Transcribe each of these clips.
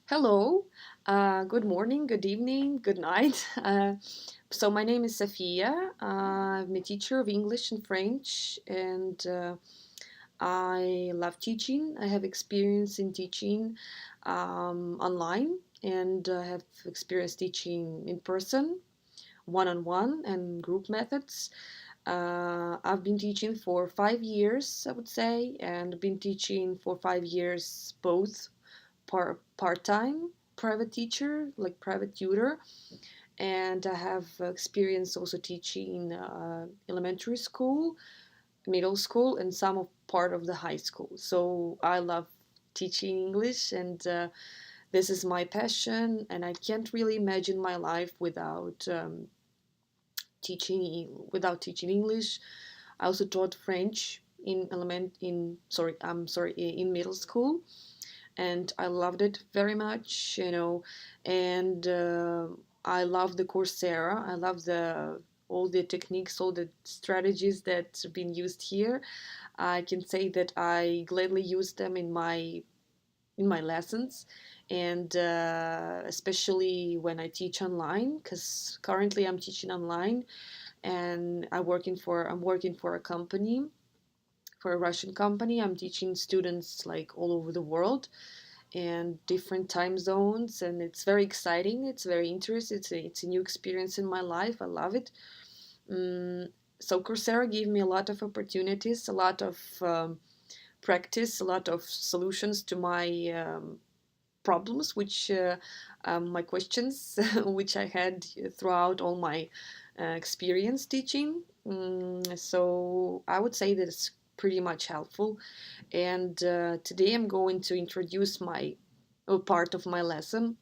Hello, good morning, good evening, good night. So my name is Sofia. I'm a teacher of English and French, and I love teaching. I have experience in teaching online, and I have experience teaching in person, one-on-one, and group methods. I've been teaching for 5 years, I would say, and been teaching for 5 years both part-time private teacher, like private tutor, and I have experience also teaching elementary school, middle school, and some of part of the high school. So I love teaching English, and this is my passion, and I can't really imagine my life without teaching English. I also taught French in middle school, and I loved it very much. And I love the Coursera. I love the all the techniques, all the strategies that have been used here. I can say that I gladly use them in my lessons, and especially when I teach online, because currently I'm teaching online, and I'm working for a company, for a Russian company. I'm teaching students like all over the world and different time zones, and it's very exciting, it's very interesting, it's a new experience in my life. I love it. mm, so Coursera gave me a lot of opportunities, a lot of practice, a lot of solutions to my problems, which my questions which I had throughout all my experience teaching. So I would say that it's pretty much helpful, and today I'm going to introduce my part of my lesson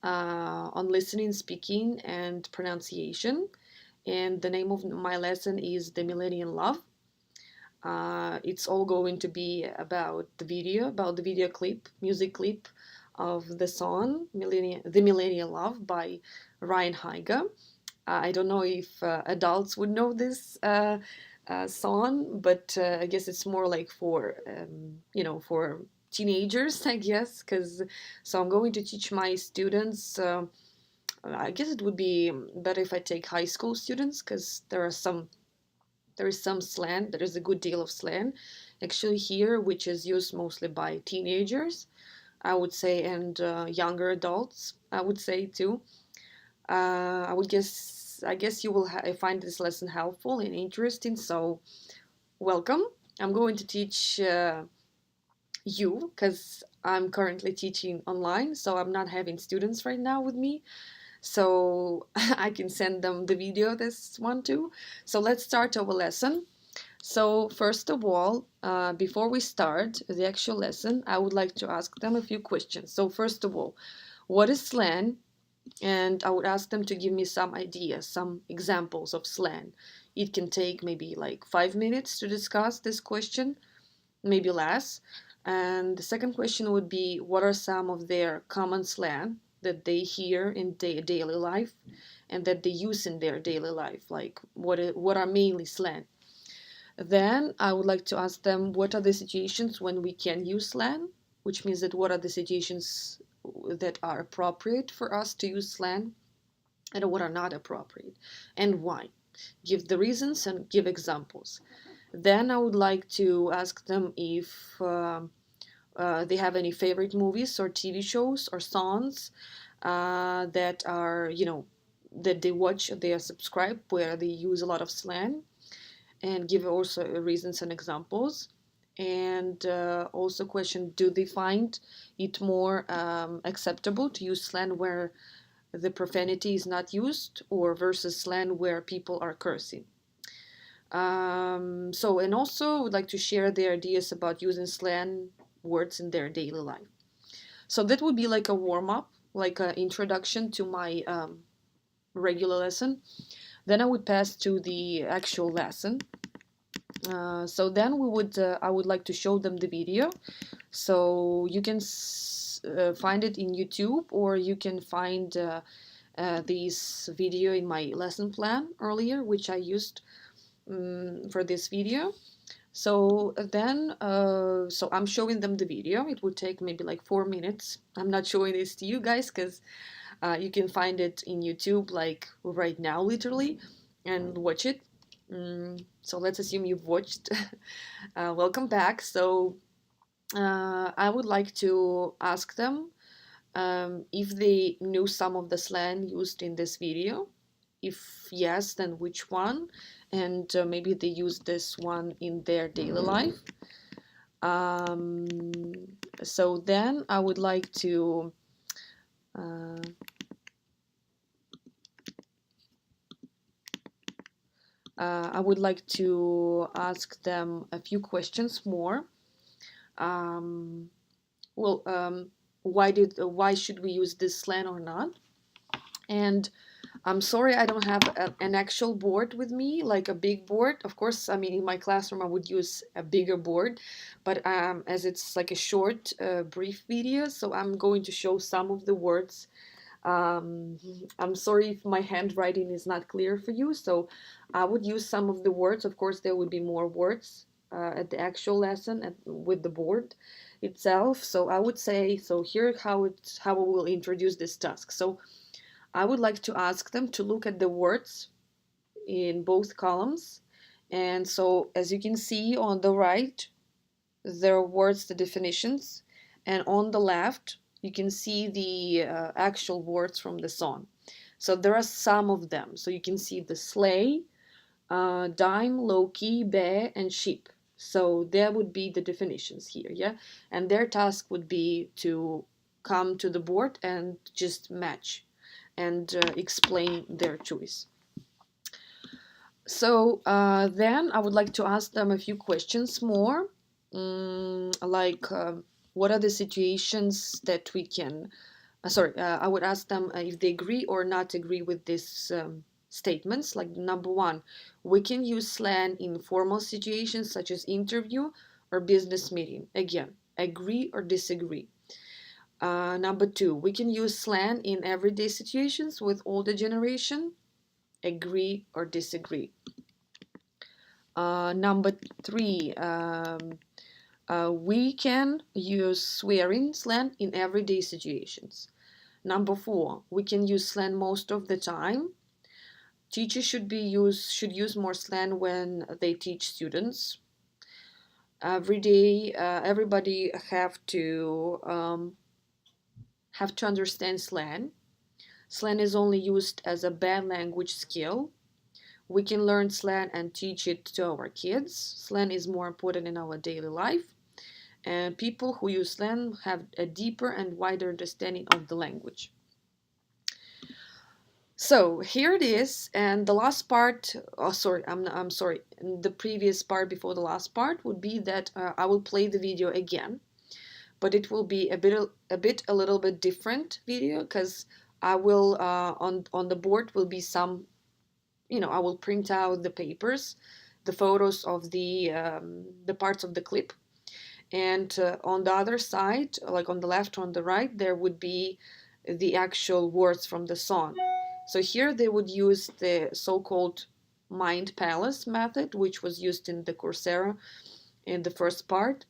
on listening, speaking, and pronunciation. And the name of my lesson is The Millennial Love. It's all going to be about the video clip, music clip of the song The Millennial Love by Ryan Higa. I don't know if adults would know this song, but I guess it's more like for teenagers, I guess. Because so I'm going to teach my students. I guess it would be better if I take high school students, because there is some slang. There is a good deal of slang actually here, which is used mostly by teenagers, I would say, and younger adults, I would say too. I guess you will find this lesson helpful and interesting. So welcome. I'm going to teach you, because I'm currently teaching online, so I'm not having students right now with me. So I can send them the video, this one too. So let's start our lesson. So first of all, before we start the actual lesson, I would like to ask them a few questions. So first of all, what is slang? And I would ask them to give me some ideas, some examples of slang. It can take maybe like 5 minutes to discuss this question, maybe less. And the second question would be, what are some of their common slang that they hear in their daily life and that they use in their daily life? Like, what are mainly slang? Then I would like to ask them, what are the situations when we can use slang, which means that what are the situations that are appropriate for us to use slang, and what are not appropriate, and why. Give the reasons and give examples. Then I would like to ask them if they have any favorite movies or TV shows or songs that are, that they watch, they are subscribed, where they use a lot of slang, and give also reasons and examples. And also question, do they find it more acceptable to use slang where the profanity is not used, or versus slang where people are cursing? And also would like to share their ideas about using slang words in their daily life. So that would be like a warm up, like an introduction to my regular lesson. Then I would pass to the actual lesson. So then I would like to show them the video. So you can find it in YouTube, or you can find this video in my lesson plan earlier, which I used for this video. So I'm showing them the video. It would take maybe like 4 minutes. I'm not showing this to you guys because you can find it in YouTube like right now, literally, and watch it. So let's assume you've watched. Welcome back. So I would like to ask them if they knew some of the slang used in this video. If yes, then which one? And maybe they use this one in their daily life. Um, so then I would like to uh, ask them a few questions more. Um, well, why should we use this slang or not? And I'm sorry I don't have an actual board with me, like a big board. Of course, I mean, in my classroom, I would use a bigger board, but as it's like a short, brief video, so I'm going to show some of the words. Um, I'm sorry if my handwriting is not clear for you, so I would use some of the words. Of course, there would be more words at the actual lesson with the board itself. So I would say, so here how we will introduce this task. So I would like to ask them to look at the words in both columns. And so as you can see on the right, there are words, the definitions, and on the left, you can see the actual words from the song. So there are some of them. So you can see the sleigh, dime, low-key, bear, and sheep. So there would be the definitions here, yeah? And their task would be to come to the board and just match and explain their choice. So then I would like to ask them a few questions more, like what are the situations that we can, I would ask them if they agree or not agree with these statements. Like number one, we can use slang in formal situations such as interview or business meeting. Again, agree or disagree. Number two, we can use slang in everyday situations with older generation. Agree or disagree. Number three, we can use swearing slang in everyday situations. Number four, we can use slang most of the time. Teachers should use more slang when they teach students. Every day, everybody have to understand slang. Slang is only used as a bad language skill. We can learn slang and teach it to our kids. Slang is more important in our daily life. And people who use slang have a deeper and wider understanding of the language. So here it is, and the last part. Oh, sorry, I'm sorry. The previous part before the last part would be that I will play the video again, but it will be a little bit different video because I will on the board will be some, I will print out the papers, the photos of the parts of the clip, and on the other side, like on the left or on the right, there would be the actual words from the song. So here they would use the so-called mind palace method, which was used in the Coursera in the first part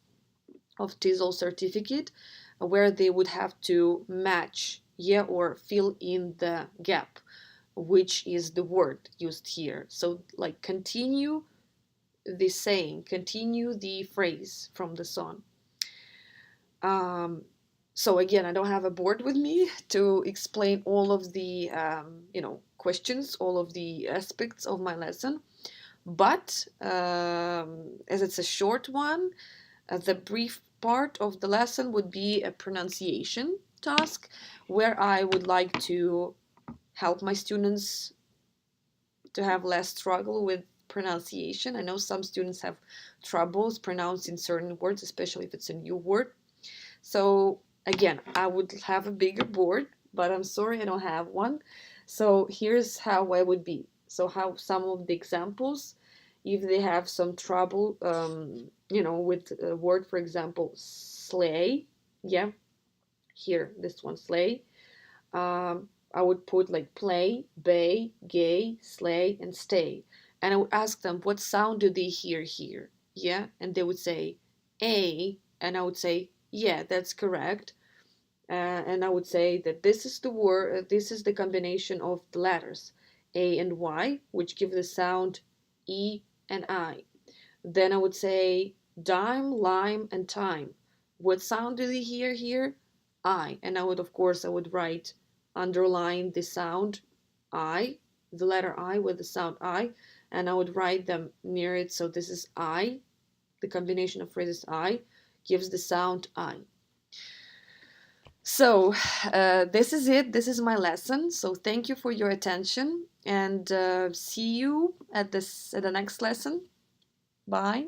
of TESOL certificate, where they would have to match, yeah, or fill in the gap, which is the word used here. So like continue the saying, continue the phrase from the song. So again, I don't have a board with me to explain all of the questions, all of the aspects of my lesson. But as it's a short one, the brief part of the lesson would be a pronunciation task where I would like to help my students to have less struggle with pronunciation. I know some students have troubles pronouncing certain words, especially if it's a new word. So again, I would have a bigger board, but I'm sorry I don't have one. So here's how I would be. So how some of the examples, if they have some trouble, with a word, for example, sleigh. Yeah, here, this one, sleigh. I would put like play, bay, gay, sleigh, and stay. And I would ask them, what sound do they hear here? yeah, and they would say a, and I would say, yeah, that's correct. And I would say that this is the word, this is the combination of the letters A and Y, which give the sound E and I. Then I would say dime, lime, and time. What sound do they hear here? I. And I would, of course, I would write, underline the sound I, the letter I with the sound I, and I would write them near it. So this is I, the combination of phrases I gives the sound I. So this is it. This is my lesson. So thank you for your attention, and see you at the next lesson. Bye.